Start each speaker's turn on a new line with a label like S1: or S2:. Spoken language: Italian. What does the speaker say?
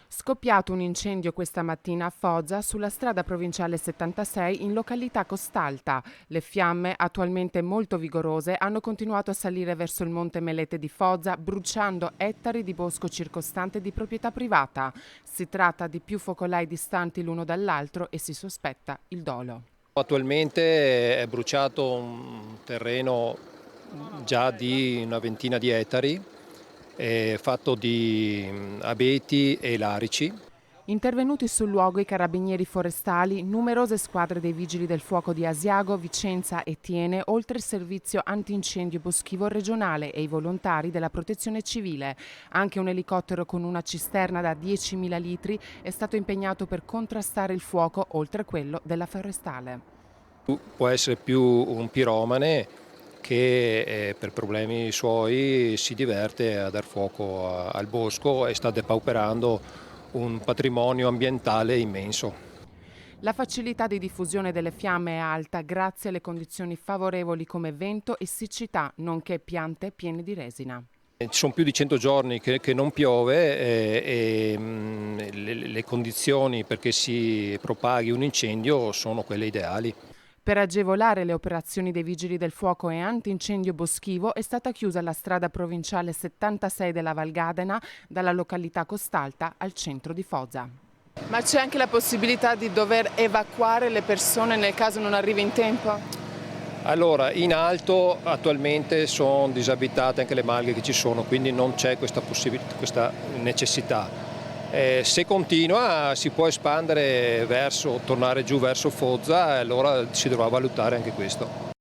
S1: Scoppiato un incendio questa mattina a Foggia sulla strada provinciale 76 in località Costalta. Le fiamme, attualmente molto vigorose, hanno continuato a salire verso il monte Melete di Foggia, bruciando ettari di bosco circostante di proprietà privata. Si tratta di più focolai distanti l'uno dall'altro e si sospetta il dolo.
S2: Attualmente è bruciato un terreno già di una ventina di ettari, fatto di abeti e larici.
S1: Intervenuti sul luogo i carabinieri forestali, numerose squadre dei vigili del fuoco di Asiago, Vicenza e Tiene, oltre il servizio antincendio boschivo regionale e i volontari della protezione civile. Anche un elicottero con una cisterna da 10.000 litri è stato impegnato per contrastare il fuoco, oltre a quello della forestale.
S2: Può essere più un piromane che per problemi suoi si diverte a dar fuoco al bosco e sta depauperando un patrimonio ambientale immenso.
S1: La facilità di diffusione delle fiamme è alta grazie alle condizioni favorevoli come vento e siccità, nonché piante piene di resina.
S2: Ci sono più di 100 giorni che non piove le condizioni perché si propaghi un incendio sono quelle ideali.
S1: Per agevolare le operazioni dei vigili del fuoco e antincendio boschivo è stata chiusa la strada provinciale 76 della Val Gadena dalla località Costalta al centro di Foggia. Ma c'è anche la possibilità di dover evacuare le persone nel caso non arrivi in tempo?
S2: Allora, in alto attualmente sono disabitate anche le malghe che ci sono, quindi non c'è questa necessità. Se continua si può espandere tornare giù verso Foggia e allora si dovrà valutare anche questo.